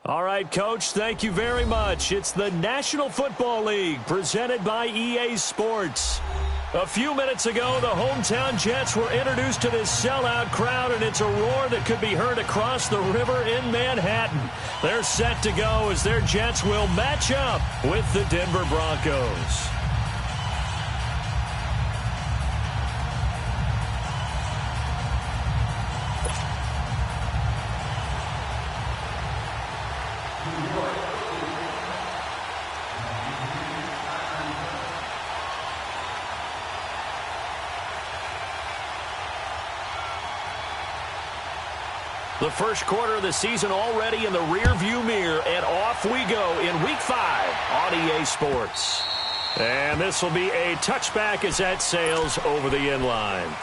All right, Coach, thank you very much. It's the National Football League presented by EA Sports. A few minutes ago, the hometown Jets were introduced to this sellout crowd, and it's a roar that could be heard across the river in Manhattan. They're set to go as their Jets will match up with the Denver Broncos. The first quarter of the season already in the rearview mirror, and off we go in Week 5 on EA Sports. And this will be a touchback as that sails over the end line.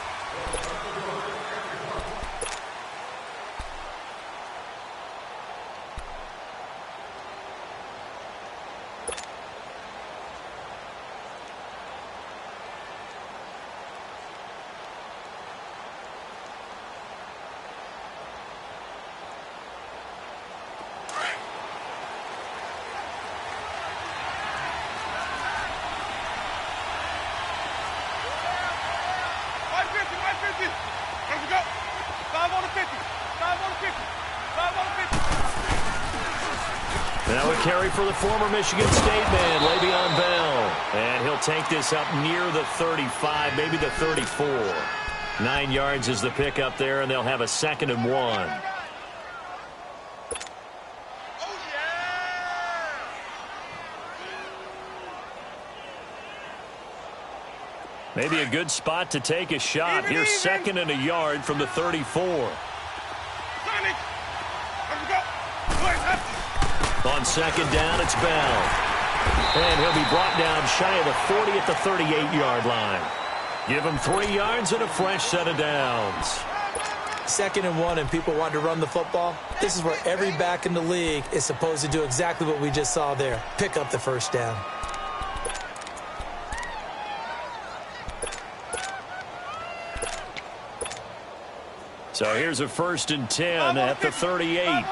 Now a carry for the former Michigan State man, Le'Veon Bell. And he'll take this up near the 35, maybe the 34. 9 yards is the pickup there, and they'll have a 2nd and 1. Maybe a good spot to take a shot. Here's 2nd and a yard from the 34. On 2nd down, it's Bell. And he'll be brought down shy of the 40 at the 38-yard line. Give him 3 yards and a fresh set of downs. 2nd and 1, and people want to run the football. This is where every back in the league is supposed to do exactly what we just saw there. Pick up the first down. So here's a 1st and 10 at the 38.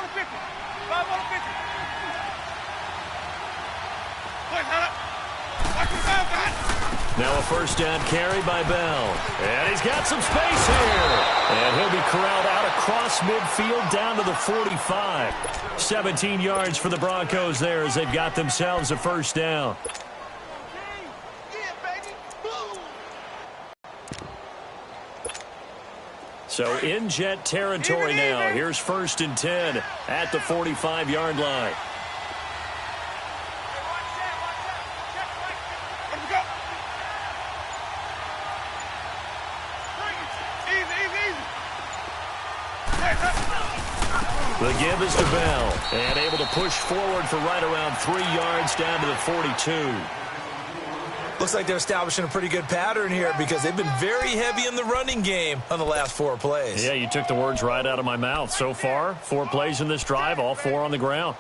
Now a 1st down carry by Bell. And he's got some space here. And he'll be corralled out across midfield down to the 45. 17 yards for the Broncos there as they've got themselves a 1st down. So in Jet territory now. Here's 1st and 10 at the 45-yard line. The give is to Bell, and able to push forward for right around 3 yards down to the 42. Looks like they're establishing a pretty good pattern here because they've been very heavy in the running game on the last 4 plays. Yeah, you took the words right out of my mouth. So far, 4 plays in this drive, all 4 on the ground.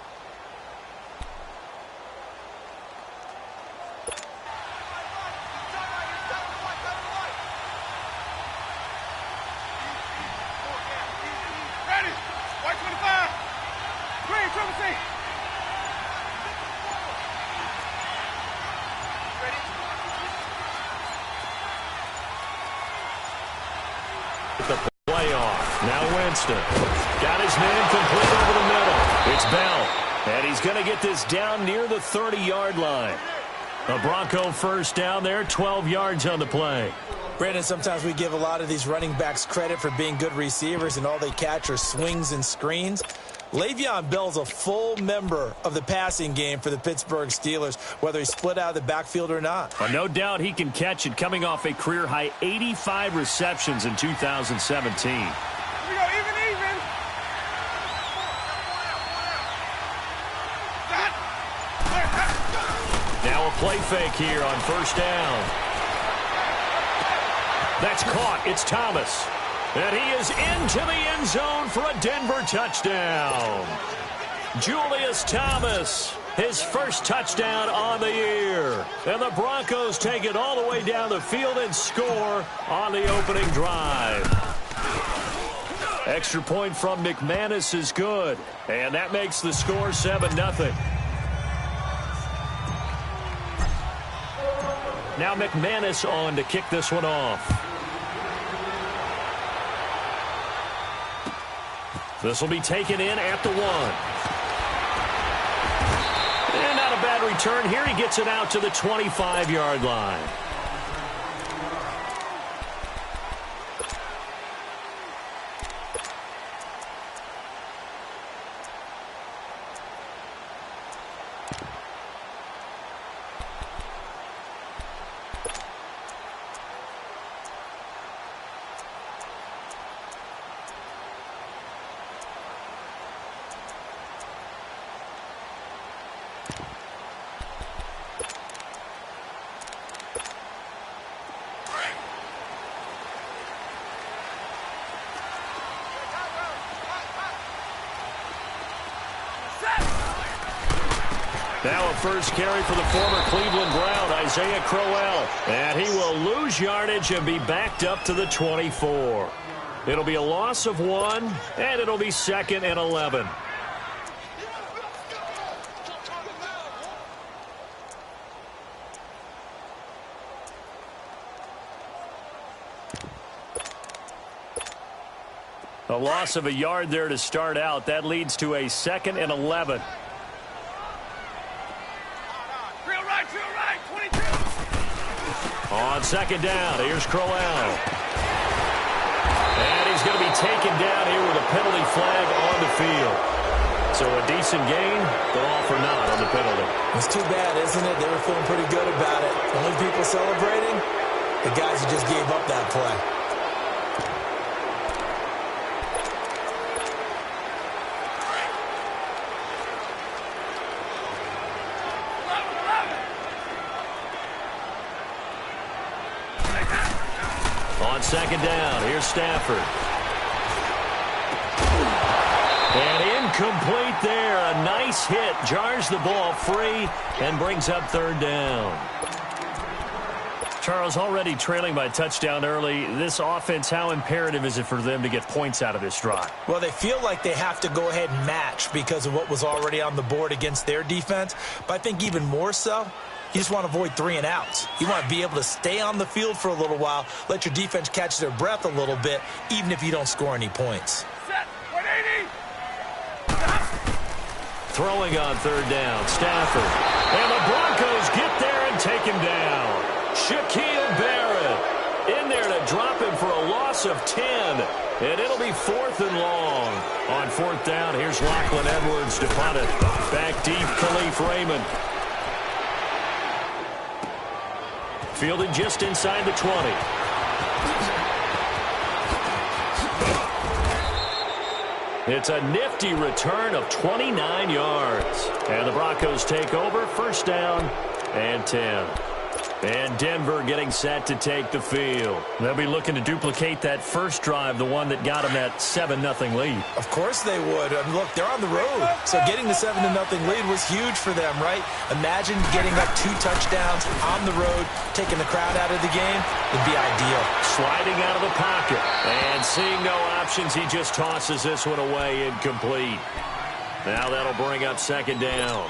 The playoff. Now Winston. Got his man complete over the middle. It's Bell. And he's going to get this down near the 30-yard line. A Bronco 1st down there, 12 yards on the play. Brandon, sometimes we give a lot of these running backs credit for being good receivers, and all they catch are swings and screens. Le'Veon Bell's a full member of the passing game for the Pittsburgh Steelers, whether he's split out of the backfield or not. Well, no doubt he can catch it, coming off a career-high 85 receptions in 2017. Here we go, even. Now a play fake here on 1st down. That's caught. It's Thomas. And he is into the end zone for a Denver touchdown. Julius Thomas, his 1st touchdown on the year. And the Broncos take it all the way down the field and score on the opening drive. Extra point from McManus is good. And that makes the score 7-0. Now McManus on to kick this one off. This will be taken in at the 1. And not a bad return here. He gets it out to the 25-yard line. Now a first carry for the former Cleveland Brown, Isaiah Crowell. And he will lose yardage and be backed up to the 24. It'll be a loss of 1, and it'll be 2nd and 11. A loss of a yard there to start out. That leads to a 2nd and 11. On 2nd down, here's Crowell. And he's going to be taken down here with a penalty flag on the field. So a decent gain, but all for naught on the penalty. It's too bad, isn't it? They were feeling pretty good about it. Only people celebrating, the guys who just gave up that play. On 2nd down, here's Stafford. And incomplete there. A nice hit. Jars the ball free and brings up 3rd down. Charles, already trailing by a touchdown early. This offense, how imperative is it for them to get points out of this drive? Well, they feel like they have to go ahead and match because of what was already on the board against their defense. But I think even more so, you just want to avoid 3 and outs. You want to be able to stay on the field for a little while, let your defense catch their breath a little bit, even if you don't score any points. Set. 180. Throwing on 3rd down, Stafford. And the Broncos get there and take him down. Shaquille Barrett in there to drop him for a loss of 10. And it'll be 4th and long. On 4th down, here's Lachlan Edwards to punt it. Back deep, Khalif Raymond. Fielded just inside the 20. It's a nifty return of 29 yards. And the Broncos take over, 1st down and 10. And Denver getting set to take the field. They'll be looking to duplicate that first drive, the one that got them that 7-0 lead. Of course they would. Look, they're on the road. So getting the 7-0 lead was huge for them, right? Imagine getting up 2 touchdowns on the road, taking the crowd out of the game. Would be ideal. Sliding out of the pocket. And seeing no options, he just tosses this one away incomplete. Now that'll bring up 2nd down.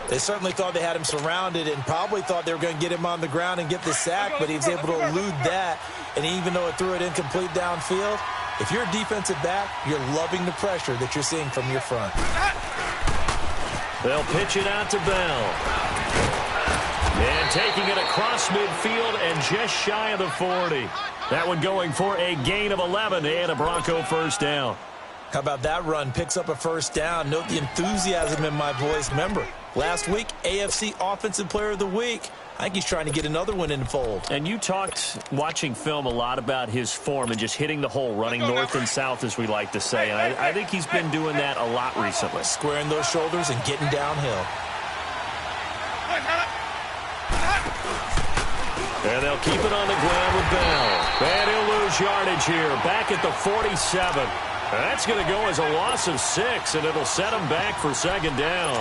They certainly thought they had him surrounded and probably thought they were going to get him on the ground and get the sack, but he was able to elude that. And even though it threw it incomplete downfield, if you're a defensive back, you're loving the pressure that you're seeing from your front. They'll pitch it out to Bell. And taking it across midfield and just shy of the 40. That one going for a gain of 11 and a Bronco 1st down. How about that run? Picks up a 1st down. Note the enthusiasm in my voice. Remember, last week, AFC Offensive Player of the Week. I think he's trying to get another one in the fold. And you talked, watching film, a lot about his form and just hitting the hole, running north and south, as we like to say. And I think he's been doing that a lot recently. Squaring those shoulders and getting downhill. And they'll keep it on the ground with Bell. And he'll lose yardage here, back at the 47. That's going to go as a loss of 6, and it'll set him back for 2nd down.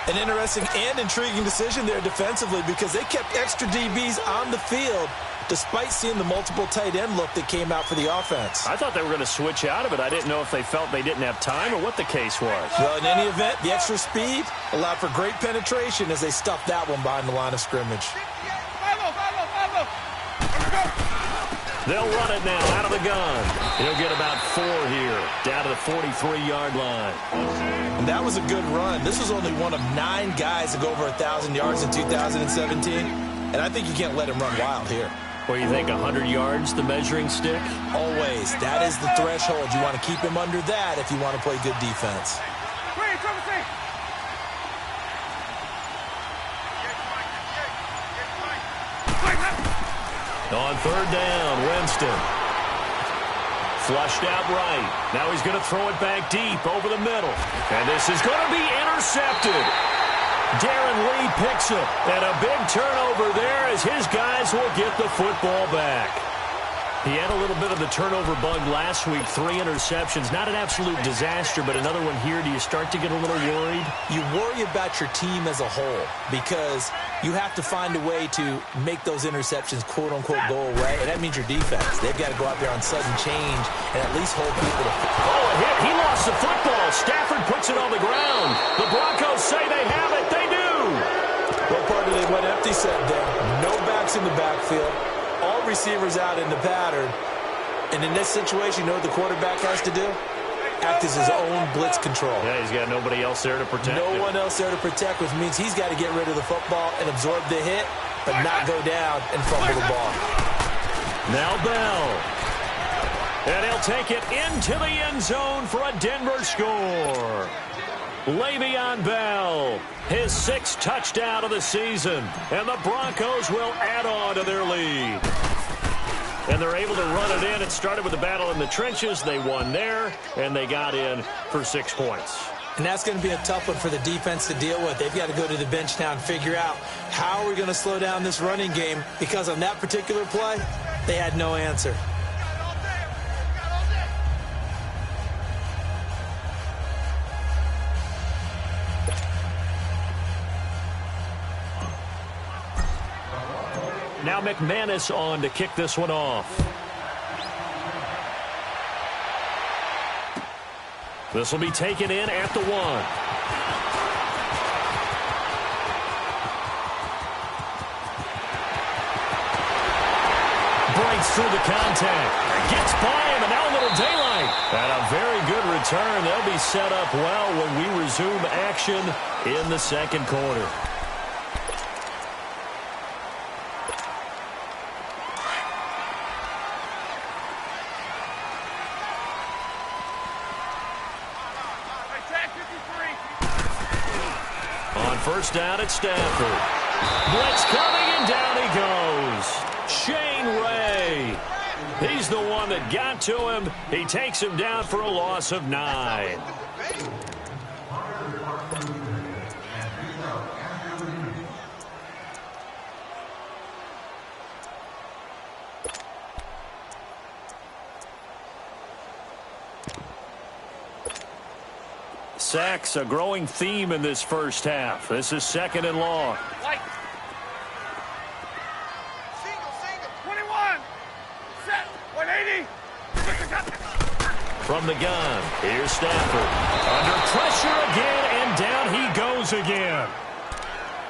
An interesting and intriguing decision there defensively because they kept extra DBs on the field, despite seeing the multiple tight end look that came out for the offense. I thought they were going to switch out of it. I didn't know if they felt they didn't have time or what the case was. Well, in any event, the extra speed allowed for great penetration as they stuffed that one behind the line of scrimmage. They'll run it now out of the gun. He'll get about 4 here, down to the 43-yard line. And that was a good run. This was only one of 9 guys to go over 1,000 yards in 2017. And I think you can't let him run wild here. Well, you think 100 yards, the measuring stick? Always. That is the threshold. You want to keep him under that if you want to play good defense. On third down, Winston. Flushed out right. Now he's going to throw it back deep over the middle. And this is going to be intercepted. Darren Lee picks it. And a big turnover there as his guys will get the football back. He had a little bit of the turnover bug last week, 3 interceptions. Not an absolute disaster, but another one here. Do you start to get a little worried? You worry about your team as a whole because you have to find a way to make those interceptions, quote-unquote, go away, and that means your defense. They've got to go out there on sudden change and at least hold people to... Oh, a hit. He lost the football. Stafford puts it on the ground. The Broncos say they have it. They do. What part of they went empty set there? No backs in the backfield. All receivers out in the pattern. And in this situation, you know what the quarterback has to do? Act as his own blitz control. Yeah, he's got nobody else there to protect him. No one else there to protect, which means he's got to get rid of the football and absorb the hit, but not go down and fumble the ball. Now Bell. And he'll take it into the end zone for a Denver score. Le'Veon Bell, his 6th touchdown of the season. And the Broncos will add on to their lead. And they're able to run it in. It started with the battle in the trenches. They won there, and they got in for 6 points. And that's going to be a tough one for the defense to deal with. They've got to go to the bench now and figure out how are we going to slow down this running game, because on that particular play, they had no answer. Now McManus on to kick this one off. This will be taken in at the 1. Breaks through the contact. Gets by him, and now a little daylight. And a very good return. They'll be set up well when we resume action in the second quarter. First down at Stafford. Blitz coming, and down he goes. Shane Ray. He's the one that got to him. He takes him down for a loss of 9. Sacks, a growing theme in this first half. This is 2nd and long. Single. 21. Set. 180. From the gun, here's Stafford. Under pressure again, and down he goes again.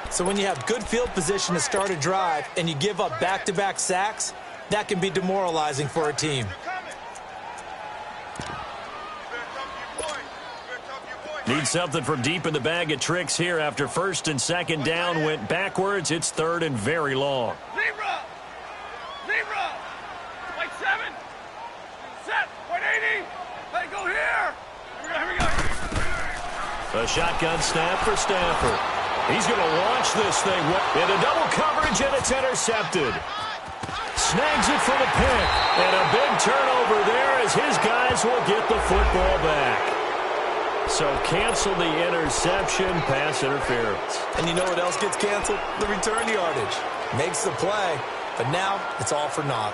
So when you have good field position to start a drive and you give up back-to-back sacks, that can be demoralizing for a team. Need something from deep in the bag of tricks here after 1st and 2nd down went backwards. It's 3rd and very long. Zebra. Like 7. Set. 180. Let it go here. Here we go. A shotgun snap for Stafford. He's going to launch this thing into double coverage, and it's intercepted. Snags it for the pick. And a big turnover there as his guys will get the football back. So cancel the interception, pass interference. And you know what else gets canceled? The return yardage. Makes the play, but now it's all for naught.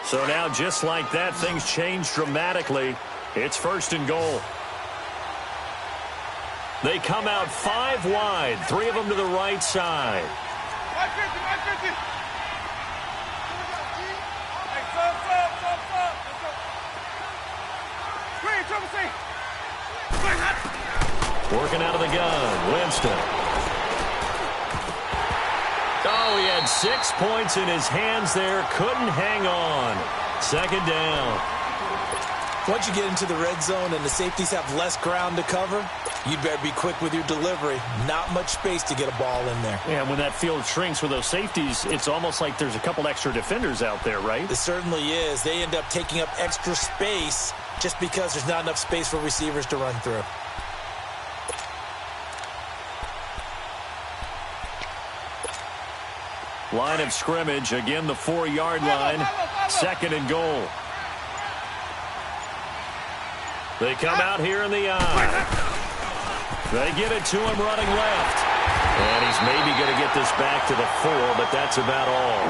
So now, just like that, things change dramatically. It's 1st and goal. They come out 5 wide, 3 of them to the right side. 550, 550. Hey, sub. Screen, triple C. Working out of the gun, Winston. Oh, he had 6 points in his hands there. Couldn't hang on. Second down. Once you get into the red zone and the safeties have less ground to cover, you better be quick with your delivery. Not much space to get a ball in there. Yeah, when that field shrinks with those safeties, it's almost like there's a couple extra defenders out there, right? It certainly is. They end up taking up extra space just because there's not enough space for receivers to run through. Line of scrimmage, again the 4-yard line. Second and goal. They come out here in the eye. They get it to him running left. And he's maybe going to get this back to the 4, but that's about all.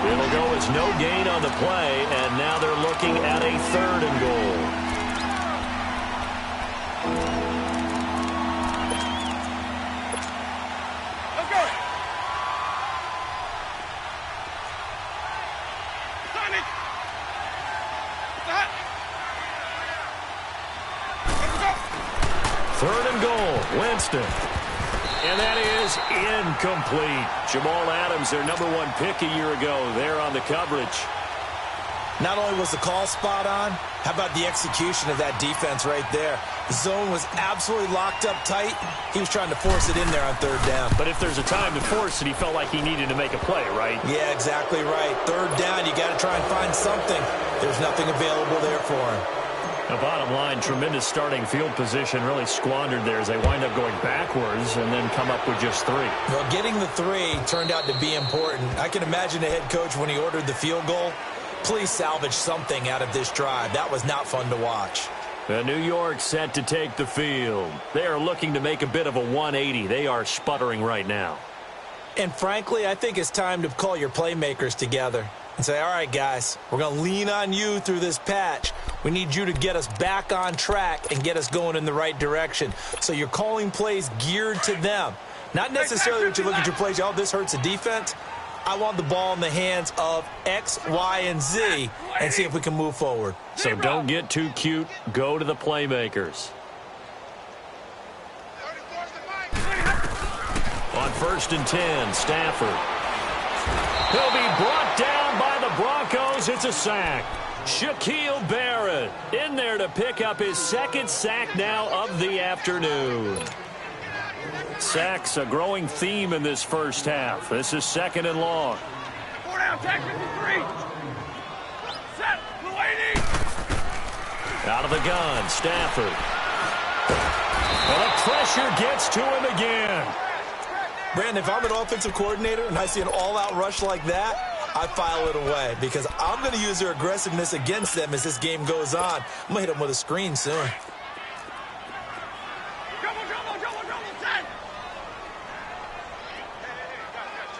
It'll go as no gain on the play, and now they're looking at a 3rd and goal. Winston. And that is incomplete. Jamal Adams, their #1 pick a year ago, there on the coverage. Not only was the call spot on, how about the execution of that defense right there? The zone was absolutely locked up tight. He was trying to force it in there on 3rd down. But if there's a time to force it, he felt like he needed to make a play, right? Yeah, exactly right. 3rd down, you got to try and find something. There's nothing available there for him. The bottom line, tremendous starting field position, really squandered there as they wind up going backwards and then come up with just 3. Well, getting the 3 turned out to be important. I can imagine the head coach when he ordered the field goal. Please salvage something out of this drive. That was not fun to watch. New York set to take the field. They are looking to make a bit of a 180. They are sputtering right now. And frankly, I think it's time to call your playmakers together and say, all right, guys, we're going to lean on you through this patch. We need you to get us back on track and get us going in the right direction. So you're calling plays geared to them. Not necessarily that you look at your plays, oh, this hurts the defense. I want the ball in the hands of X, Y, and Z and see if we can move forward. So don't get too cute. Go to the playmakers. On 1st and 10, Stafford. He'll be brought down by the Broncos. It's a sack. Shaquille Barrett in there to pick up his 2nd sack now of the afternoon. Sacks a growing theme in this first half. This is 2nd and long. 4 down, tag 53. Set, blue 80. Out of the gun, Stafford. Well, the pressure gets to him again. Brandon, if I'm an offensive coordinator and I see an all-out rush like that, I file it away because I'm going to use their aggressiveness against them as this game goes on. I'm going to hit them with a screen soon.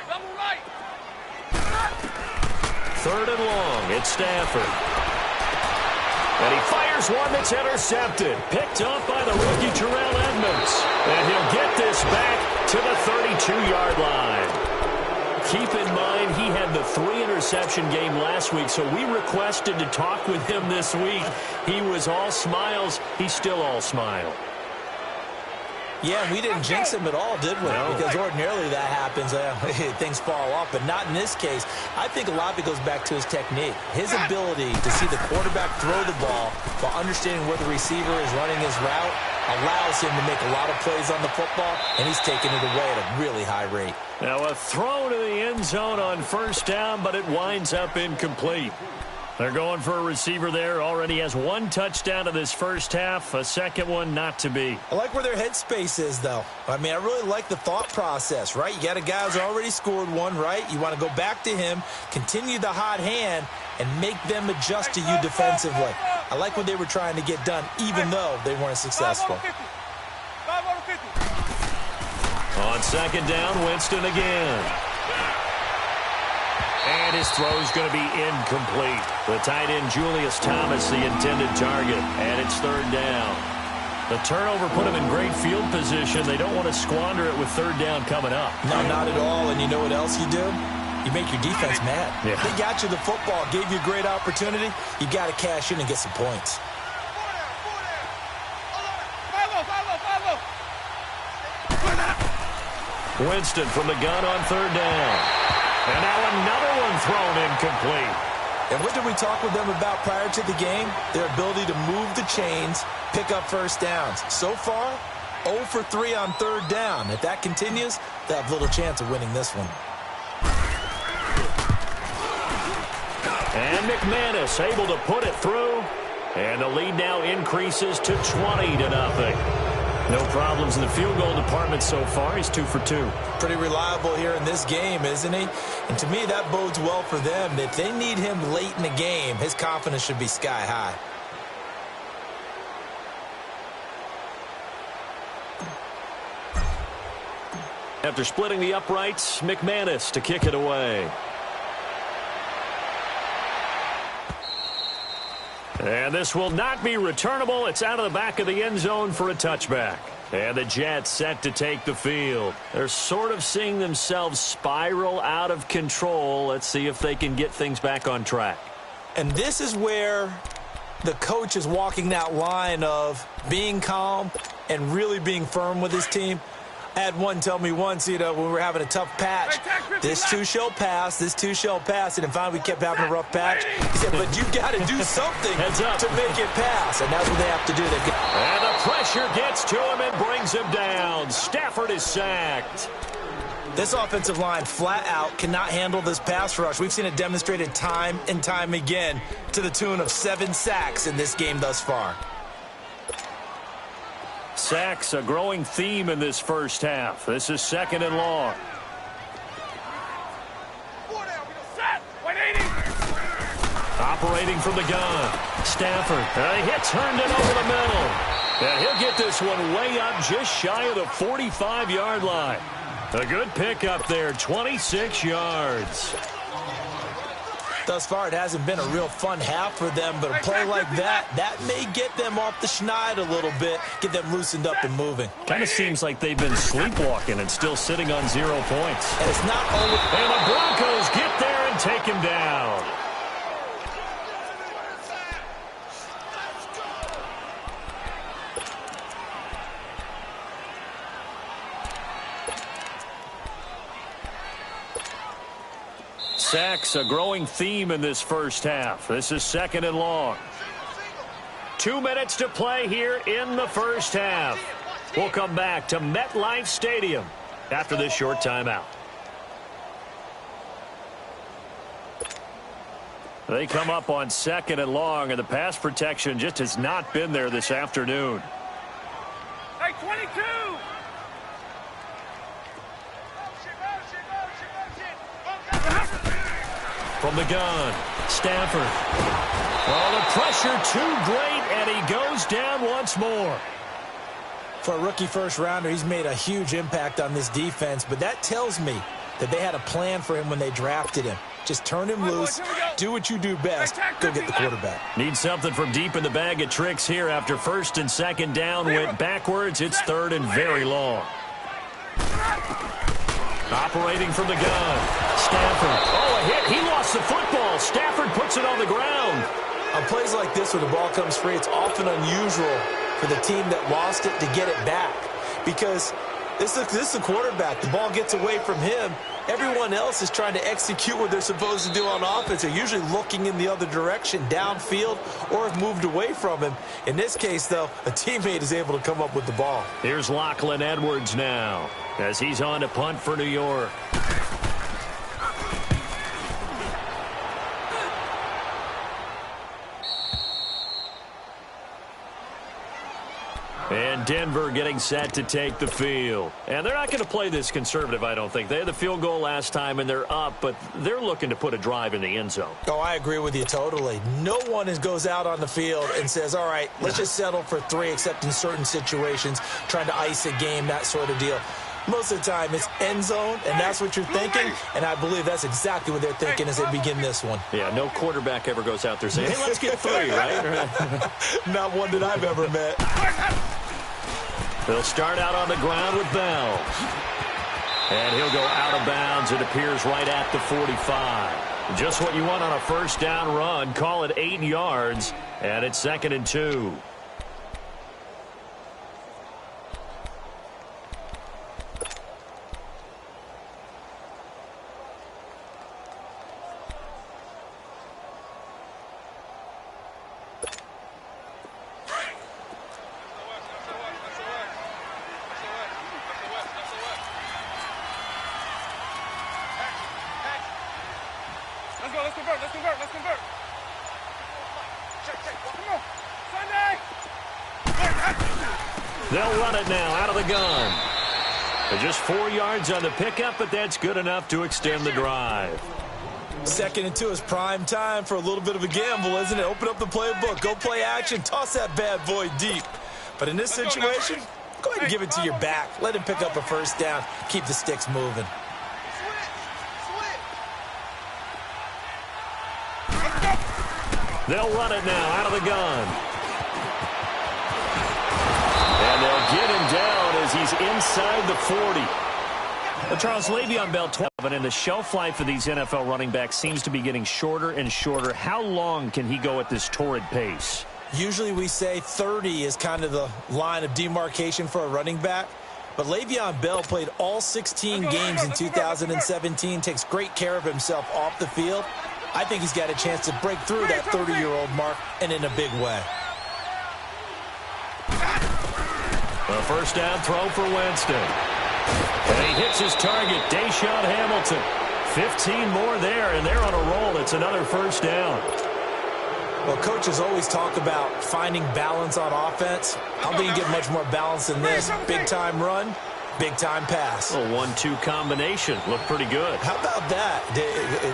Double right. 3rd and long, it's Stafford. And he fires one that's intercepted. Picked off by the rookie Terrell Edmonds. And he'll get this back to the 32-yard line. Keep in mind, he had the 3-interception game last week, so we requested to talk with him this week. He was all smiles. He's still all smile. Yeah, we didn't jinx him at all, did we? No. Because ordinarily that happens. Things fall off, but not in this case. I think a lot of it goes back to his technique. His ability to see the quarterback throw the ball while understanding where the receiver is running his route allows him to make a lot of plays on the football, and he's taking it away at a really high rate. Now a throw to the end zone on 1st down, but it winds up incomplete. They're going for a receiver there. Already has 1 touchdown in this first half. A 2nd one not to be. I like where their headspace is, though. I mean, I really like the thought process, right? You got a guy who's already scored 1, right? You want to go back to him, continue the hot hand, and make them adjust to you defensively. I like what they were trying to get done, even though they weren't successful. 5 over 50. On 2nd down, Winston again. And his throw's going to be incomplete. The tight end, Julius Thomas, the intended target. And it's 3rd down. The turnover put them in great field position. They don't want to squander it with third down coming up. No, not at all. And you know what else you do? You make your defense mad. Yeah. They got you the football, gave you a great opportunity. You got to cash in and get some points. Winston from the gun on third down. And now another one thrown incomplete. And what did we talk with them about prior to the game? Their ability to move the chains, pick up first downs. So far, 0 for 3 on third down. If that continues, they have little chance of winning this one. And McManus able to put it through. And the lead now increases to 20-0. No problems in the field goal department so far. He's 2 for 2. Pretty reliable here in this game, isn't he? And to me, that bodes well for them. If they need him late in the game, his confidence should be sky high. After splitting the uprights, McManus to kick it away. And this will not be returnable. It's out of the back of the end zone for a touchback. And the Jets set to take the field. They're sort of seeing themselves spiral out of control. Let's see if they can get things back on track. And this is where the coach is walking that line of being calm and really being firm with his team. I had one tell me once, when we were having a tough patch, this too shall pass, this too shall pass. And finally we kept having a rough patch. He said, but you've got to do something to make it pass. And that's what they have to do. And the pressure gets to him and brings him down. Stafford is sacked. This offensive line flat out cannot handle this pass rush. We've seen it demonstrated time and time again to the tune of 7 sacks in this game thus far. Sacks, a growing theme in this first half. This is 2nd and long. Operating from the gun. Stafford. He turned it over the middle. And he'll get this one way up just shy of the 45-yard line. A good pickup there, 26 yards. Thus far, it hasn't been a real fun half for them, but a play like that may get them off the schneid a little bit, get them loosened up and moving. Kind of seems like they've been sleepwalking and still sitting on 0 points. And it's not only... And the Broncos get there and take him down. Sacks, a growing theme in this first half. This is 2nd and long. 2 minutes to play here in the first half. We'll come back to MetLife Stadium after this short timeout. They come up on 2nd and long, and the pass protection just has not been there this afternoon. Hey, 22! From the gun, Stafford. Oh, the pressure too great, and he goes down once more. For a rookie first-rounder, he's made a huge impact on this defense, but that tells me that they had a plan for him when they drafted him. Just turn him loose, do what you do best, go get the quarterback. Need something from deep in the bag of tricks here after 1st and 2nd down went backwards. It's 3rd and very long. Operating from the gun, Stafford. Oh, a hit. He lost the football. Stafford puts it on the ground. On plays like this where the ball comes free, it's often unusual for the team that lost it to get it back. Because this is a quarterback. The ball gets away from him. Everyone else is trying to execute what they're supposed to do on offense. They're usually looking in the other direction, downfield, or have moved away from him. In this case, though, a teammate is able to come up with the ball. Here's Lachlan Edwards now as he's on to punt for New York. And Denver getting set to take the field. And they're not going to play this conservative, I don't think. They had the field goal last time, and they're up, but they're looking to put a drive in the end zone. Oh, I agree with you totally. No one goes out on the field and says, all right, let's just settle for 3, except in certain situations, trying to ice a game, that sort of deal. Most of the time, it's end zone, and that's what you're thinking, and I believe that's exactly what they're thinking as they begin this one. Yeah, no quarterback ever goes out there saying, hey, let's get 3, right? Not one that I've ever met. They'll start out on the ground with Bell. And he'll go out of bounds, it appears, right at the 45. Just what you want on a first down run. Call it 8 yards, and it's 2nd and 2. Let's convert. Check. Come on. Sunday. They'll run it now out of the gun. They're just 4 yards on the pickup, but that's good enough to extend the drive. 2nd and 2 is prime time for a little bit of a gamble, isn't it? Open up the playbook. Go play action. Toss that bad boy deep. But in this situation, go ahead and give it to your back. Let him pick up a first down. Keep the sticks moving. They'll run it now out of the gun. And they'll get him down as he's inside the 40. Well, Charles, Le'Veon Bell, 12, and the shelf life of these NFL running backs seems to be getting shorter and shorter. How long can he go at this torrid pace? Usually we say 30 is kind of the line of demarcation for a running back. But Le'Veon Bell played all 16 games in 2017, takes great care of himself off the field. I think he's got a chance to break through that 30-year-old mark, and in a big way. A first down throw for Winston. And he hits his target, Deshaun Hamilton. 15 more there, and they're on a roll. It's another first down. Well, coaches always talk about finding balance on offense. I don't think you get much more balance than this. Big-time run, big-time pass. A 1-2 combination. Looked pretty good. How about that?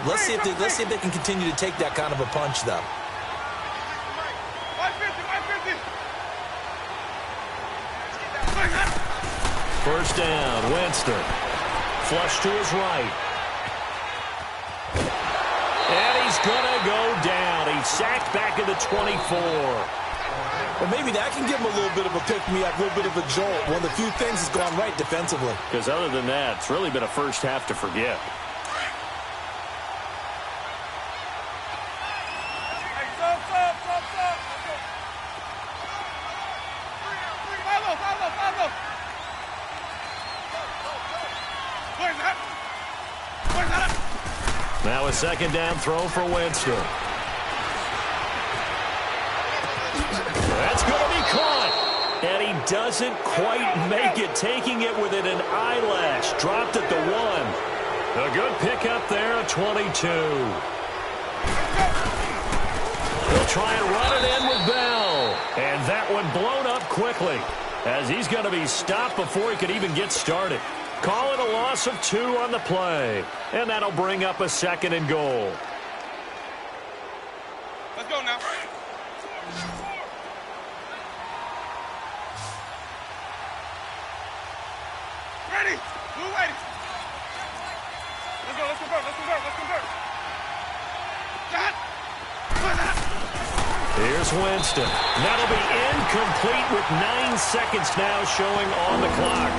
Let's see if they can continue to take that kind of a punch, though. 150. First down, Winston. Flush to his right. And he's going to go down. He's sacked back at the 24. Well, maybe that can give him a little bit of a pick-me-up, a little bit of a jolt. One of the few things that's gone right defensively. Because other than that, it's really been a first half to forget. Now a second down throw for Winston. That's going to be caught. And he doesn't quite make it, taking it within an eyelash. Dropped at the 1. A good pickup there, a 22. They'll try and run it in with Bell. And that one blown up quickly, as he's going to be stopped before he could even get started. Call it a loss of 2 on the play. And that'll bring up a 2nd and goal. Let's go now. Ready? Blue ready. Let's go. Let's convert. Got. Here's Winston. That'll be incomplete with 9 seconds now showing on the clock.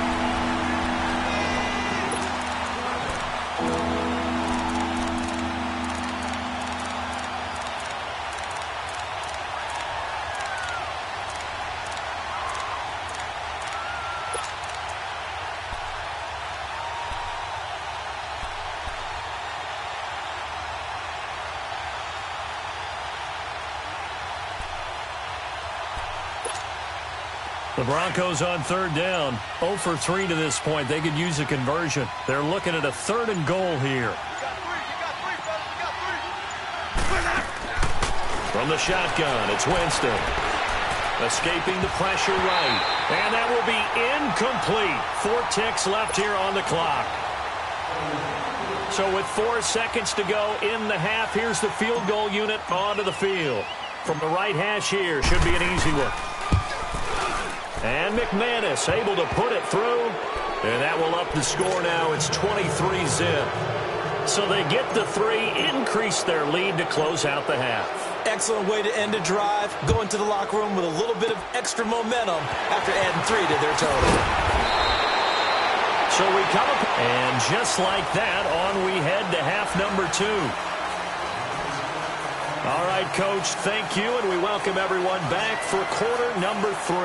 The Broncos on third down, 0 for 3 to this point. They could use a conversion. They're looking at a 3rd and goal here. From the shotgun, it's Winston. Escaping the pressure right. And that will be incomplete. 4 ticks left here on the clock. So with 4 seconds to go in the half, here's the field goal unit onto the field. From the right hash here, should be an easy one. And McManus able to put it through. And that will up the score now. It's 23-zip. So they get the 3, increase their lead to close out the half. Excellent way to end a drive. Go into the locker room with a little bit of extra momentum after adding 3 to their total. So we come up, and just like that, on we head to half number 2. All right, Coach, thank you, and we welcome everyone back for quarter number 3.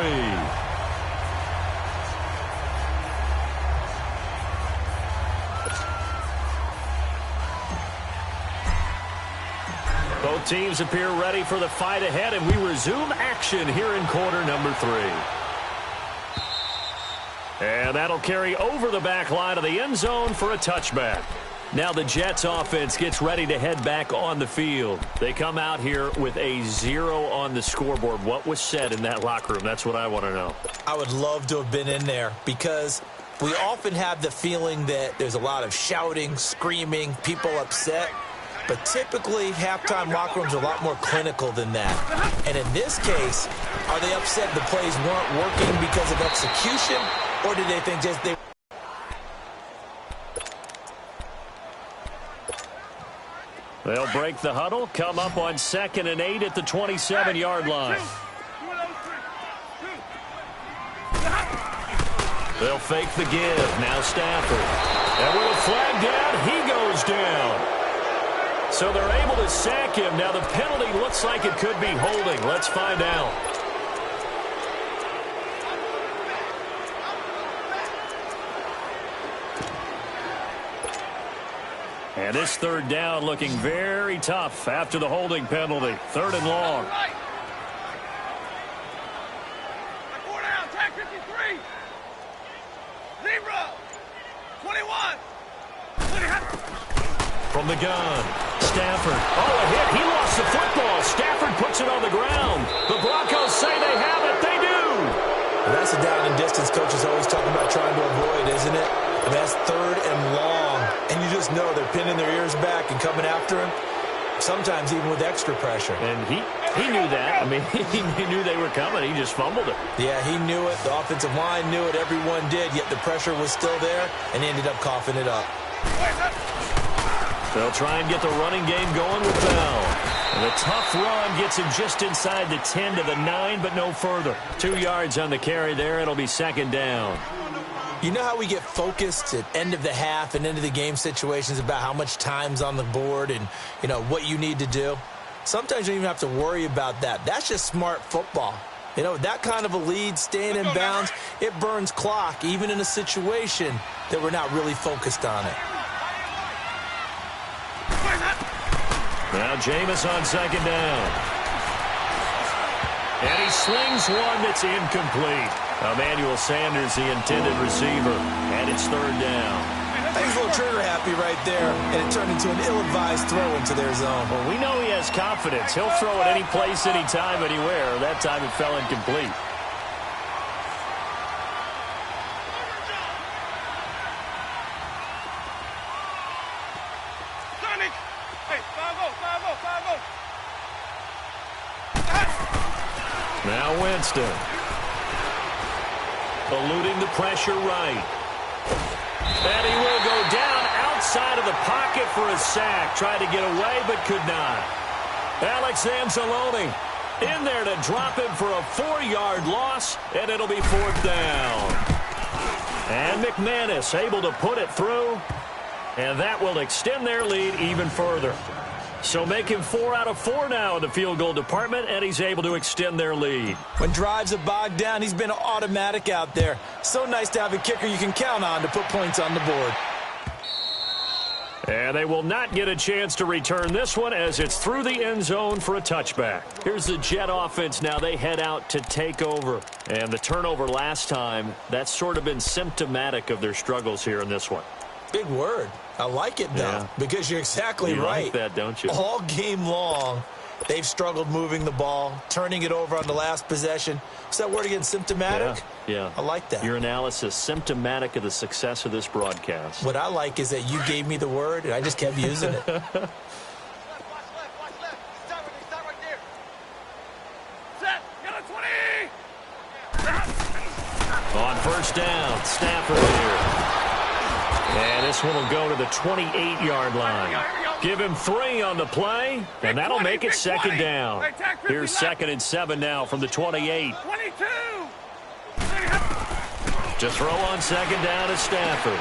Both teams appear ready for the fight ahead, and we resume action here in quarter number 3. And that'll carry over the back line of the end zone for a touchback. Now the Jets offense gets ready to head back on the field. They come out here with a 0 on the scoreboard. What was said in that locker room? That's what I want to know. I would love to have been in there because we often have the feeling that there's a lot of shouting, screaming, people upset. But typically, halftime locker rooms are a lot more clinical than that. And in this case, are they upset the plays weren't working because of execution, or did they think just they... They'll break the huddle, come up on 2nd and 8 at the 27-yard line. They'll fake the give. Now Stafford. And with a flag down, he goes down. So they're able to sack him. Now the penalty looks like it could be holding. Let's find out. And this 3rd down looking very tough after the holding penalty. 3rd and long. 4 down, tag 53. Zebra. 21. From the gun, Stafford. Oh, a hit. He lost the football. Stafford puts it on the ground. The Broncos say they have it. They do. Well, that's a down and distance coaches always talking about trying to avoid, isn't it? And that's 3rd and long. And you just know they're pinning their ears back and coming after him, sometimes even with extra pressure. And he knew that. I mean, he knew they were coming. He just fumbled it. Yeah, he knew it. The offensive line knew it. Everyone did, yet the pressure was still there, and he ended up coughing it up. They'll try and get the running game going with Bell. And the tough run gets him just inside the 10 to the 9, but no further. 2 yards on the carry there. It'll be 2nd down. You know how we get focused at end of the half and end of the game situations about how much time's on the board and, you know, what you need to do? Sometimes you don't even have to worry about that. That's just smart football. You know, that kind of a lead, staying in bounds, it burns clock, even in a situation that we're not really focused on it. Now Jameis on 2nd down. And he slings one that's incomplete. Emmanuel Sanders, the intended receiver, and it's 3rd down. I think he's a little trigger happy right there, and it turned into an ill-advised throw into their zone. Well, we know he has confidence. He'll throw it any place, anytime, anywhere. That time it fell incomplete. Now Winston. Eluding the pressure right. And he will go down outside of the pocket for a sack. Tried to get away, but could not. Alex Anzalone in there to drop him for a 4-yard loss, and it'll be 4th down. And McManus able to put it through, and that will extend their lead even further. So making 4 out of 4 now in the field goal department, and he's able to extend their lead. When drives are bogged down, he's been automatic out there. So nice to have a kicker you can count on to put points on the board. And they will not get a chance to return this one as it's through the end zone for a touchback. Here's the Jet offense now. They head out to take over. And the turnover last time, that's sort of been symptomatic of their struggles here in this one. Big word. I like it, though, because you're exactly right. You like that, don't you? All game long, they've struggled moving the ball, turning it over on the last possession. What's that word again, symptomatic? Yeah. I like that. Your analysis, symptomatic of the success of this broadcast. What I like is that you gave me the word, and I just kept using it. Watch left. Stop right there. Set. Get a 20. On 1st down, Stafford here. And this one will go to the 28-yard line. Here we go. Give him 3 on the play, and that'll make it second down. Here's 2nd and 7 now from the 28. 22. To throw on 2nd down is Stafford.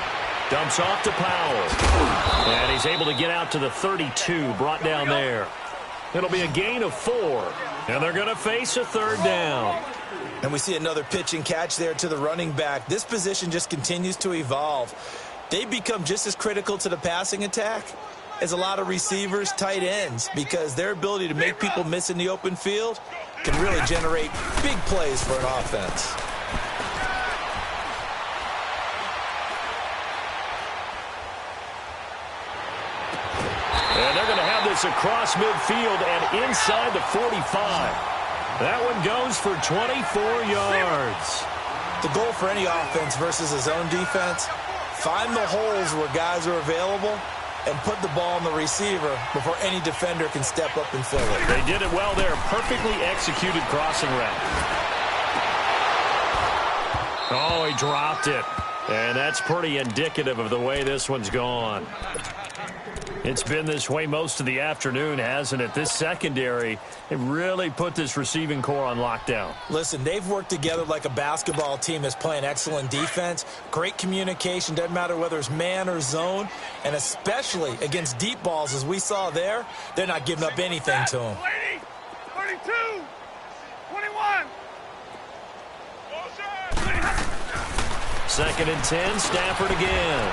Dumps off to Powell. And he's able to get out to the 32, brought down there. It'll be a gain of 4. And they're going to face a 3rd down. And we see another pitch and catch there to the running back. This position just continues to evolve. They become just as critical to the passing attack as a lot of receivers, tight ends, because their ability to make people miss in the open field can really generate big plays for an offense. And they're going to have this across midfield and inside the 45. That one goes for 24 yards. The goal for any offense versus a zone defense, find the holes where guys are available and put the ball on the receiver before any defender can step up and fill it. They did it well there. Perfectly executed crossing route. Oh, he dropped it. And that's pretty indicative of the way this one's gone. It's been this way most of the afternoon, hasn't it? This secondary, they really put this receiving core on lockdown. Listen, they've worked together like a basketball team that's playing excellent defense. Great communication, doesn't matter whether it's man or zone. And especially against deep balls, as we saw there, they're not giving up anything to them. 32, 21. 2nd and 10, Stafford again.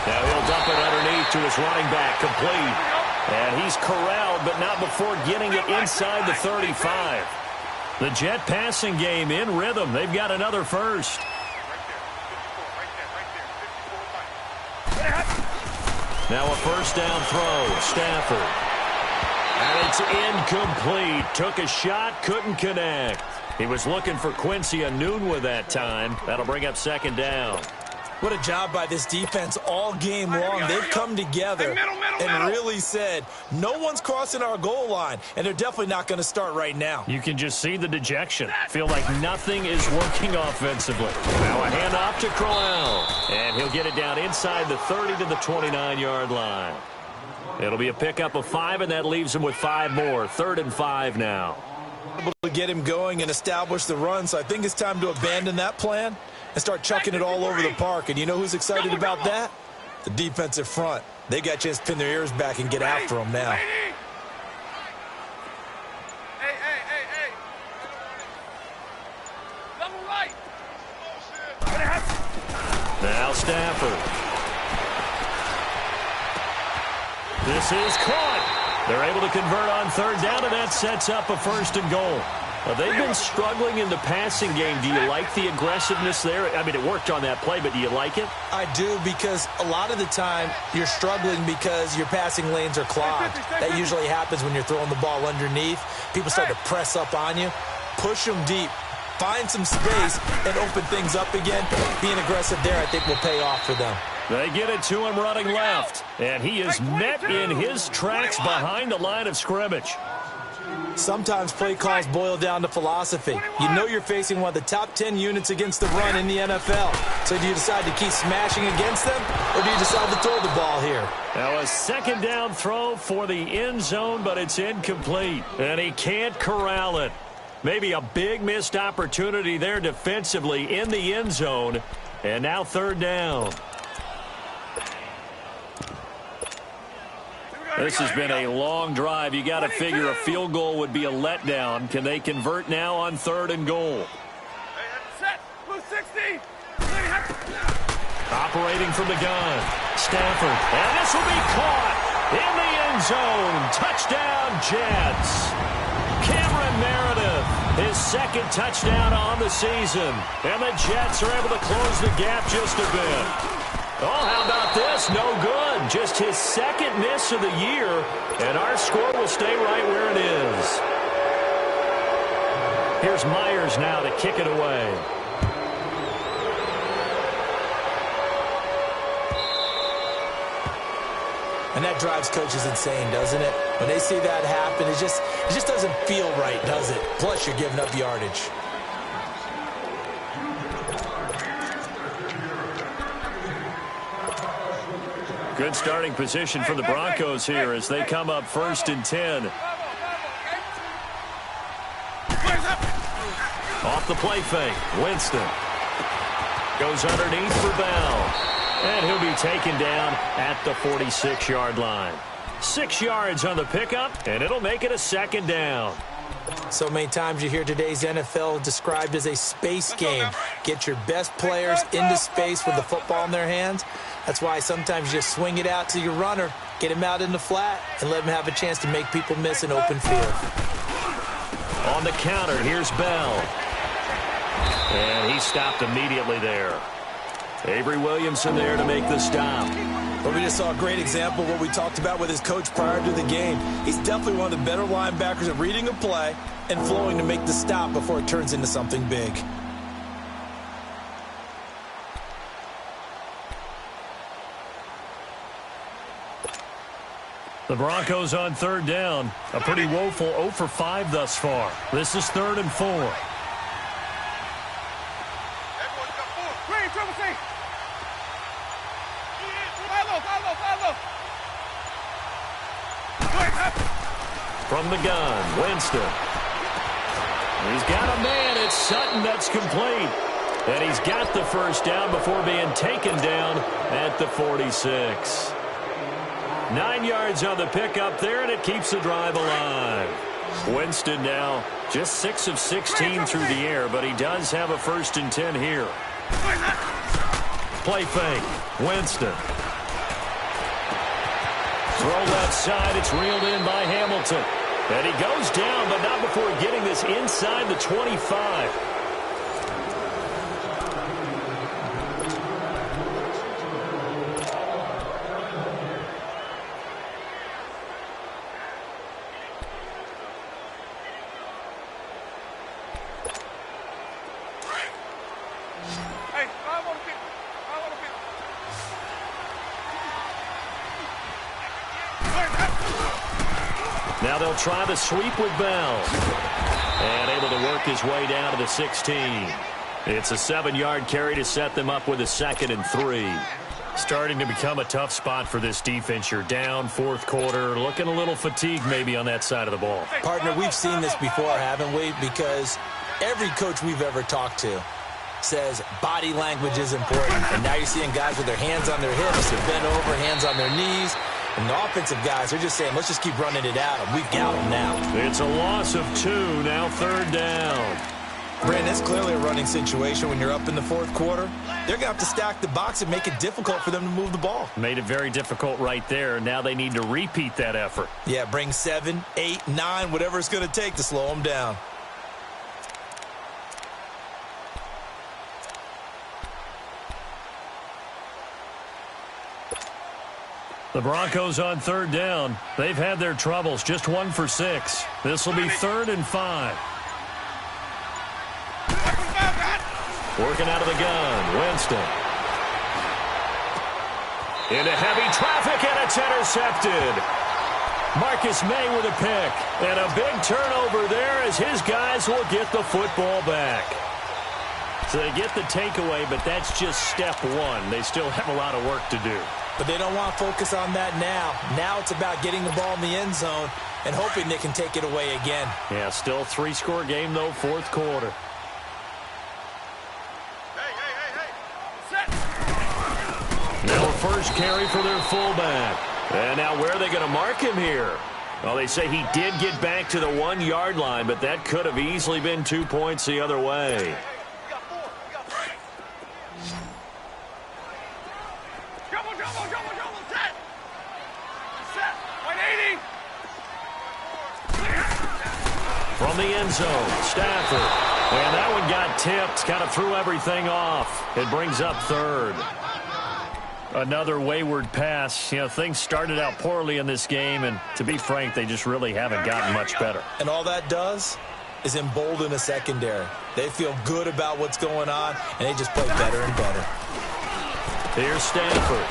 Now he'll dump it underneath to his running back, complete. And he's corralled, but not before getting it inside the 35. The Jet passing game in rhythm. They've got another first. Now a 1st down throw, Stafford. And it's incomplete. Took a shot, couldn't connect. He was looking for Quincy Enunwa that time. That'll bring up 2nd down. What a job by this defense all game long. They've come together and really said, no one's crossing our goal line, and they're definitely not going to start right now. You can just see the dejection. Feel like nothing is working offensively. Now a handoff to Crowell, and he'll get it down inside the 30 to the 29-yard line. It'll be a pickup of 5, and that leaves him with 5 more. 3rd and 5 now. Able to get him going and establish the run, so I think it's time to abandon that plan and start chucking it all over the park. And you know who's excited about that? The defensive front. They got a chance to pin their ears back and get after him now. Hey. Double right. Now Stafford. This is caught. They're able to convert on 3rd down, and that sets up a 1st and goal. Well, they've been struggling in the passing game. Do you like the aggressiveness there? I mean, it worked on that play, but do you like it? I do, because a lot of the time you're struggling because your passing lanes are clogged. That usually happens when you're throwing the ball underneath. People start to press up on you. Push them deep. Find some space and open things up again. Being aggressive there, I think, will pay off for them. They get it to him running left, and he is met in his tracks behind the line of scrimmage. Sometimes play calls boil down to philosophy. You know you're facing one of the top 10 units against the run in the NFL. So do you decide to keep smashing against them, or do you decide to throw the ball here? Now a 2nd down throw for the end zone, but it's incomplete, and he can't corral it. Maybe a big missed opportunity there defensively in the end zone, and now 3rd down. This has been a long drive. You got to figure a field goal would be a letdown. Can they convert now on 3rd and goal? Set. Blue 60. Operating from the gun. Stafford. And this will be caught in the end zone. Touchdown, Jets. Cameron Meredith, his 2nd touchdown on the season. And the Jets are able to close the gap just a bit. Oh, how about this? No good. Just his 2nd miss of the year, and our score will stay right where it is. Here's Myers now to kick it away. And that drives coaches insane, doesn't it? When they see that happen, it just doesn't feel right, does it? Plus, you're giving up yardage. Good starting position for the Broncos here as they come up 1st and 10. Off the play fake, Winston goes underneath for Bell. And he'll be taken down at the 46-yard line. 6 yards on the pickup, and it'll make it a 2nd down. So many times you hear today's NFL described as a space game. Get your best players into space with the football in their hands. That's why sometimes you just swing it out to your runner, get him out in the flat, and let him have a chance to make people miss an open field. On the counter, here's Bell. And he stopped immediately there. Avery Williamson there to make the stop. Well, we just saw a great example of what we talked about with his coach prior to the game. He's definitely one of the better linebackers at reading a play and flowing to make the stop before it turns into something big. The Broncos on 3rd down. A pretty woeful 0 for 5 thus far. This is 3rd and 4. From the gun, Winston. He's got a man. It's Sutton that's complete. And he's got the 1st down before being taken down at the 46. 9 yards on the pickup there, and it keeps the drive alive. Winston now just 6 of 16 through the air, but he does have a 1st and 10 here. Play fake, Winston. Throw left side, it's reeled in by Hamilton. And he goes down, but not before getting this inside the 25. Now they'll try the sweep with Bell. And able to work his way down to the 16. It's a 7-yard carry to set them up with a 2nd and 3. Starting to become a tough spot for this defense. You're down 4th quarter. Looking a little fatigued maybe on that side of the ball. Partner, we've seen this before, haven't we? Because every coach we've ever talked to says body language is important. And now you're seeing guys with their hands on their hips, they're bent over, hands on their knees. And the offensive guys are just saying, let's just keep running it out, and we've got them now. It's a loss of 2, now 3rd down. Brandon, it's clearly a running situation when you're up in the 4th quarter. They're going to have to stack the box and make it difficult for them to move the ball. Made it very difficult right there. Now they need to repeat that effort. Yeah, bring 7, 8, 9, whatever it's going to take to slow them down. The Broncos on 3rd down. They've had their troubles. Just 1 for 6. This will be 3rd and 5. Working out of the gun. Winston. Into heavy traffic, and it's intercepted. Marcus May with a pick. And a big turnover there as his guys will get the football back. So they get the takeaway, but that's just step 1. They still have a lot of work to do. But they don't want to focus on that now. Now it's about getting the ball in the end zone and hoping they can take it away again. Yeah, still 3-score game, though, 4th quarter. Now a first carry for their fullback. And now where are they going to mark him here? Well, they say he did get back to the 1-yard line, but that could have easily been 2 points the other way. From the end zone, Stafford. And that one got tipped, kind of threw everything off. It brings up 3rd. Another wayward pass. You know, things started out poorly in this game, and to be frank, they just really haven't gotten much better. And all that does is embolden a secondary. They feel good about what's going on, and they just play better and better. Here's Stafford.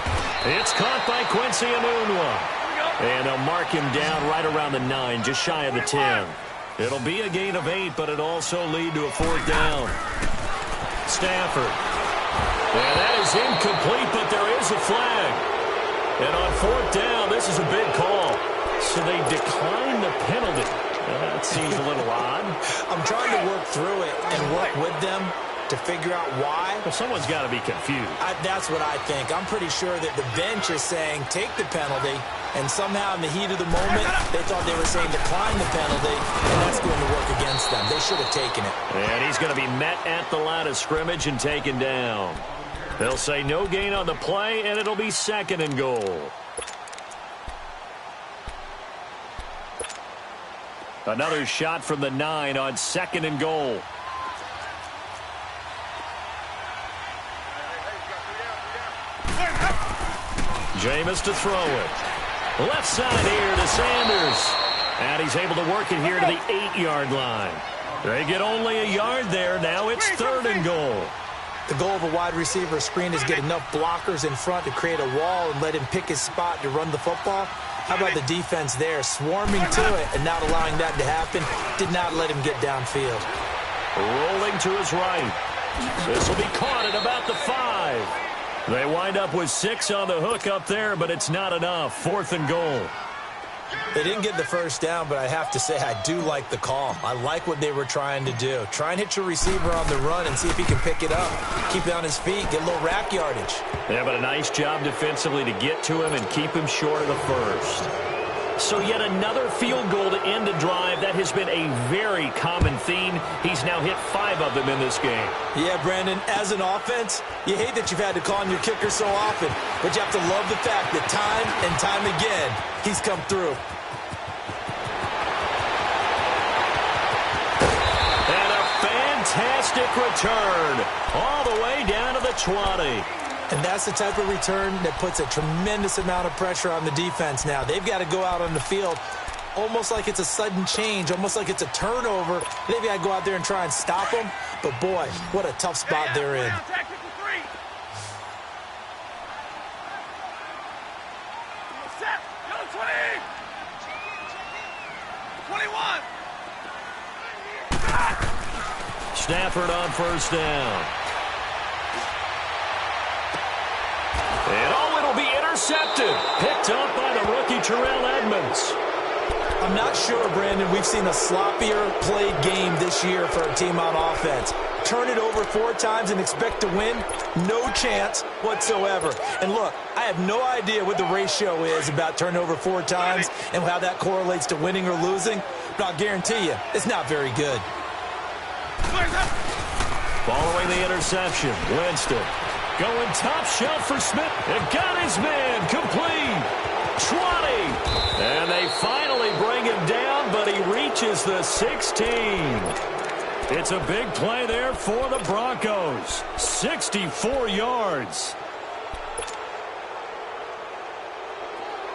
It's caught by Quincy Enunwa. And they'll mark him down right around the 9, just shy of the 10. It'll be a gain of 8, but it'll also lead to a 4th down. Stafford. And that is incomplete, but there is a flag. And on fourth down, this is a big call. So they decline the penalty. That seems a little odd. I'm trying to work through it and work with them to figure out why. Well, someone's got to be confused. That's what I think. I'm pretty sure that the bench is saying take the penalty, and somehow in the heat of the moment, they thought they were saying decline the penalty, and that's going to work against them. They should have taken it. And he's going to be met at the line of scrimmage and taken down. They'll say no gain on the play, and it'll be 2nd and goal. Another shot from the 9 on 2nd and goal. Jameis to throw it. Left side here to Sanders. And he's able to work it here to the 8-yard line. They get only a yard there. Now it's 3rd and goal. The goal of a wide receiver screen is get enough blockers in front to create a wall and let him pick his spot to run the football. How about the defense there, swarming to it and not allowing that to happen? Did not let him get downfield. Rolling to his right. This will be caught at about the 5. They wind up with 6 on the hook up there, but it's not enough. 4th and goal. They didn't get the first down, but I have to say I do like the call. I like what they were trying to do. Try and hit your receiver on the run and see if he can pick it up. Keep it on his feet, get a little rack yardage. Yeah, but a nice job defensively to get to him and keep him short of the first. So yet another field goal to end a drive. That has been a very common theme. He's now hit 5 of them in this game. Yeah, Brandon, as an offense, you hate that you've had to call on your kicker so often, but you have to love the fact that time and time again, he's come through. And a fantastic return all the way down to the 20. And that's the type of return that puts a tremendous amount of pressure on the defense now. They've got to go out on the field almost like it's a sudden change, almost like it's a turnover. They've got to go out there and try and stop them. But, boy, what a tough spot they're in. Stafford on first down. And it'll be intercepted. Picked up by the rookie Terrell Edmonds. I'm not sure, Brandon, we've seen a sloppier played game this year for a team on offense. Turn it over 4 times and expect to win? No chance whatsoever. And look, I have no idea what the ratio is about turning over 4 times and how that correlates to winning or losing, but I'll guarantee you, it's not very good. Following the interception, Winston going top shelf for Smith. They've got his man complete. 20. And they finally bring him down, but he reaches the 16. It's a big play there for the Broncos. 64 yards.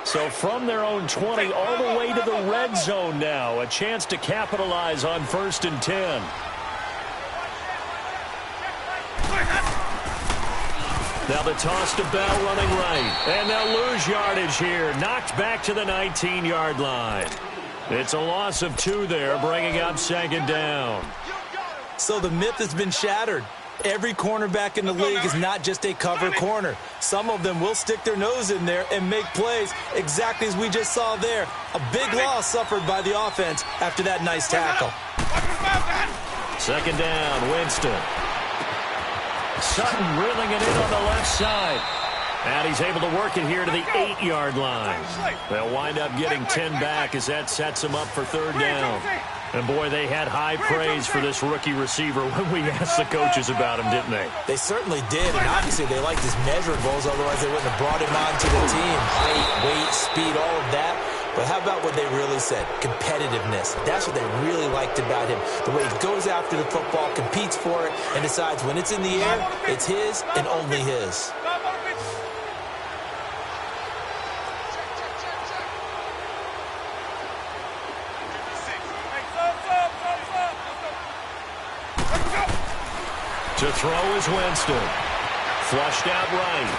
So from their own 20 all the way to the red zone now. A chance to capitalize on 1st and 10. Now the toss to Bell running right. And they'll lose yardage here. Knocked back to the 19-yard line. It's a loss of 2 there, bringing up 2nd down. So the myth has been shattered. Every cornerback in the league is not just a cover corner. Some of them will stick their nose in there and make plays exactly as we just saw there. A big loss suffered by the offense after that nice tackle. 2nd down, Winston. Sutton reeling it in on the left side. And he's able to work it here to the 8-yard line. They'll wind up getting 10 back as that sets them up for 3rd down. And, boy, they had high praise for this rookie receiver when we asked the coaches about him, didn't they? They certainly did, and obviously they liked his measurables, otherwise they wouldn't have brought him onto the team. Height, weight, speed, all of that. But how about what they really said? Competitiveness. That's what they really liked about him. The way he goes after the football, competes for it, and decides when it's in the air, it's his and only his. To throw is Winston. Flushed out right.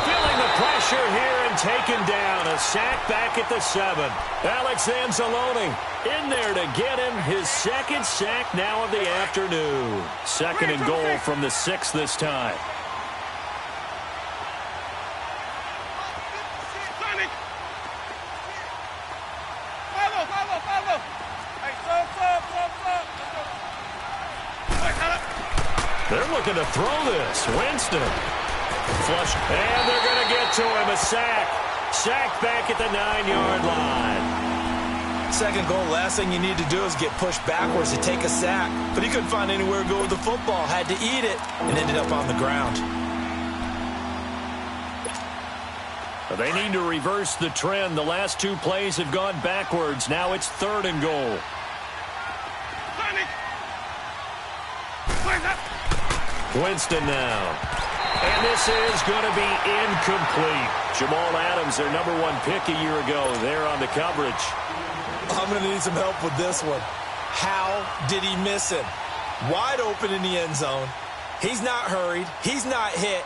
Feeling the pressure here and taken down. A sack back at the 7. Alex Anzalone in there to get him his 2nd sack now of the afternoon. 2nd and goal from the 6 this time. They're looking to throw this. Winston. Flush. And they're going to get to him. A sack. Sacked back at the 9-yard line. Second goal, last thing you need to do is get pushed backwards to take a sack. But he couldn't find anywhere to go with the football. Had to eat it and ended up on the ground. They need to reverse the trend. The last two plays have gone backwards. Now it's 3rd and goal. Winston now. And this is going to be incomplete. Jamal Adams, their #1 pick a year ago, there on the coverage. I'm going to need some help with this one. How did he miss him? Wide open in the end zone. He's not hurried. He's not hit.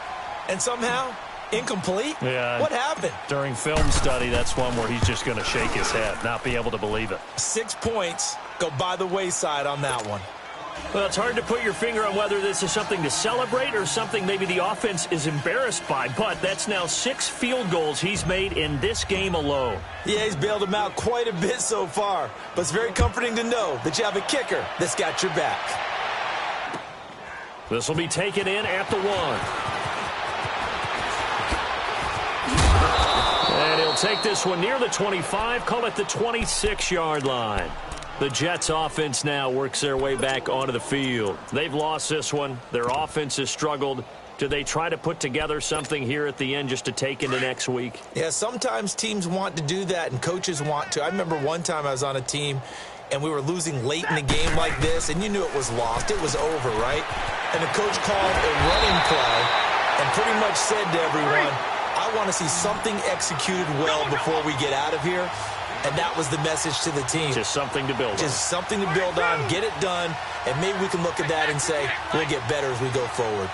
And somehow, incomplete? Yeah. What happened? During film study, that's one where he's just going to shake his head, not be able to believe it. 6 points go by the wayside on that one. Well, it's hard to put your finger on whether this is something to celebrate or something maybe the offense is embarrassed by, but that's now 6 field goals he's made in this game alone. Yeah, he's bailed him out quite a bit so far, but it's very comforting to know that you have a kicker that's got your back. This will be taken in at the 1. And he'll take this one near the 25, call it the 26-yard line. The Jets offense now works their way back onto the field. They've lost this one. Their offense has struggled. Do they try to put together something here at the end just to take into next week? Yeah, sometimes teams want to do that and coaches want to. I remember one time I was on a team and we were losing late in the game like this, and you knew it was lost. It was over, right? And the coach called a running play and pretty much said to everyone, I want to see something executed well before we get out of here. And that was the message to the team. Just something to build on. Just something to build on, get it done, and maybe we can look at that and say, we'll get better as we go forward.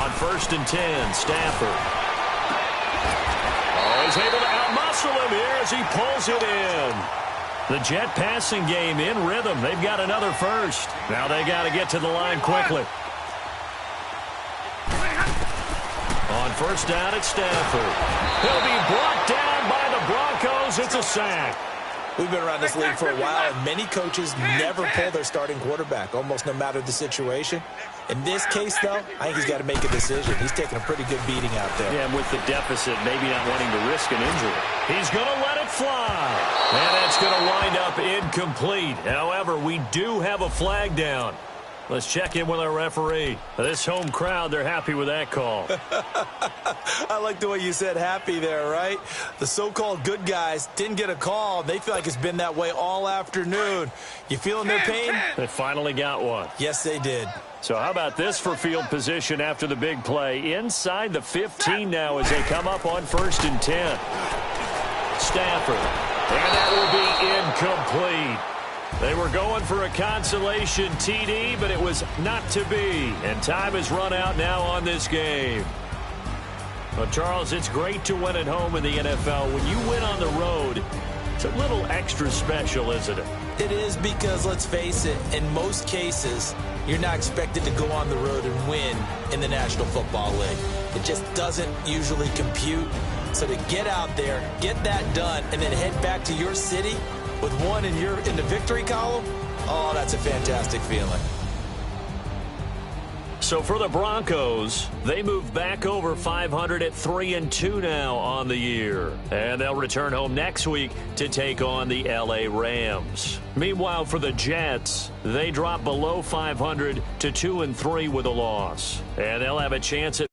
On 1st and 10, Stafford. Oh, he's able to outmuscle him here as he pulls it in. The Jet passing game in rhythm. They've got another first. Now they got to get to the line quickly. On 1st down, it's Stafford. He'll be brought down by the Broncos. It's a sack. We've been around this league for a while, and many coaches never pull their starting quarterback, almost no matter the situation. In this case, though, I think he's got to make a decision. He's taking a pretty good beating out there. Yeah, and with the deficit, maybe not wanting to risk an injury. He's going to let it fly. And that's going to wind up incomplete. However, we do have a flag down. Let's check in with our referee. This home crowd, they're happy with that call. I like the way you said happy there, right? The so-called good guys didn't get a call. They feel like it's been that way all afternoon. You feeling their pain? They finally got one. Yes, they did. So how about this for field position after the big play? Inside the 15 now as they come up on 1st and 10. Stafford. And that will be incomplete. They were going for a consolation TD, but it was not to be. And time has run out now on this game. Well, Charles, it's great to win at home in the NFL. When you win on the road, it's a little extra special, isn't it? It is because, let's face it, in most cases, you're not expected to go on the road and win in the National Football League. It just doesn't usually compute. So to get out there, get that done, and then head back to your city with one in the victory column, oh, that's a fantastic feeling. So for the Broncos, they move back over 500 at 3-2 now on the year. And they'll return home next week to take on the LA Rams. Meanwhile, for the Jets, they drop below 500 to 2-3 with a loss. And they'll have a chance at